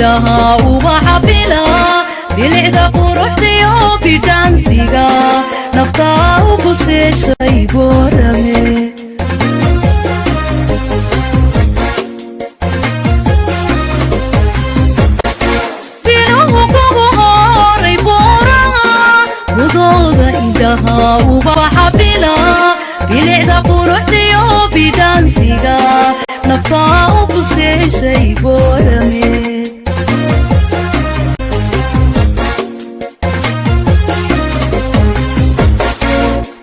indhaha uba xabila bilicda quruxdiyo bidhaansiga naftaa u buseeshay boorame biluhu kugu horay booraha gudooda indhaha uba xabila bilicda quruxdiyo bidhaansiga naftaa u buseeshay boorame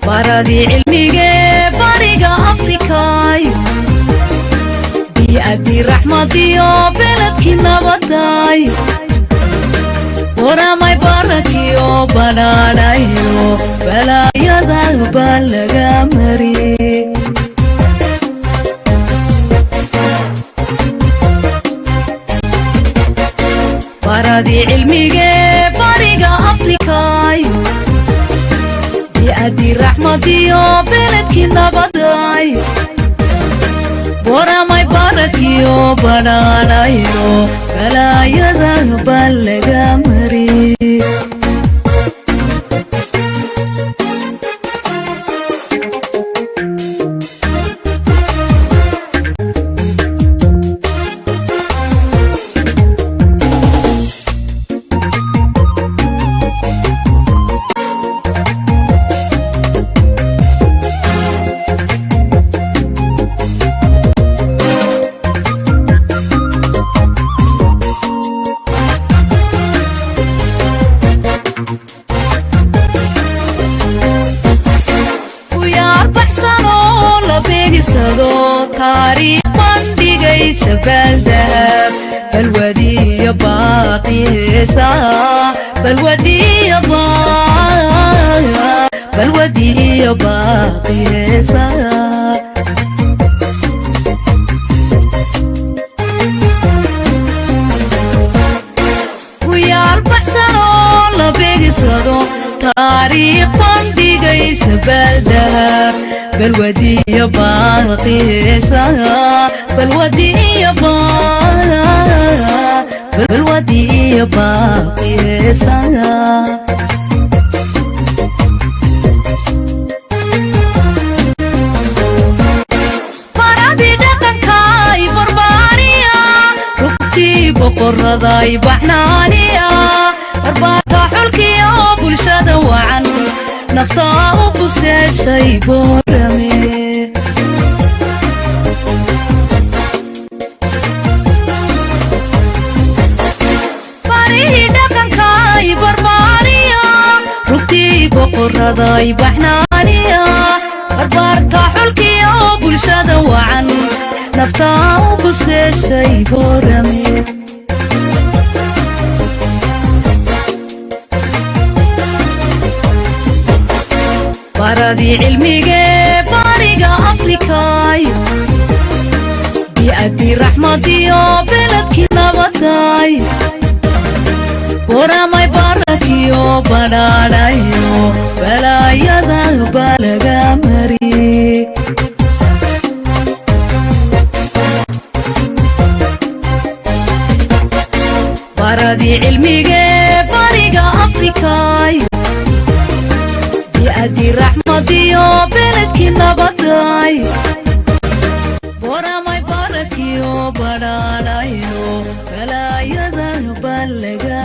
baradii cilmige bariga afrikaay bi'adii raxmadiyo beledkii nabadaay waramay barakiyo banaanayo balaayada baa laga mariyey baradii cilmige bariga afrikaay bi'adii raxmadiyo beledkii nabadaay waramay barakiyo banaanayo balaayada baa laga mariyey taariikh bandhigaysa baaldahab balwadiyo baaqiyeysa balwadiyo baaqiyeysa kuyaal baxsanoo la beegisado taariikh bandhigaysa baaldahab balwadiyo baaqiyeysa balwadiyo baaqiyeysa baradii dhaqankaay barbaariya rugtii boqoraday baxnaaniya barbaarka xulkiyo bulshada wacan naftaa u buseeshay boorame barihii dhaqankaay barbaariya rugtii boqoraday baxnaaniya barbaarka xulkiyo bulshada wacan naftaa u buseeshay boorame baradii cilmige bariga afrikaay bi'adii raxmadiyo beledkii nabadaay waramay barakiyo banaanayo balaayada baa laga mariyey baradii cilmige bariga afrikaay bi'adii raxmadiyo beledkii nabadaay waramay barakiyo banaanayo balaayada baa laga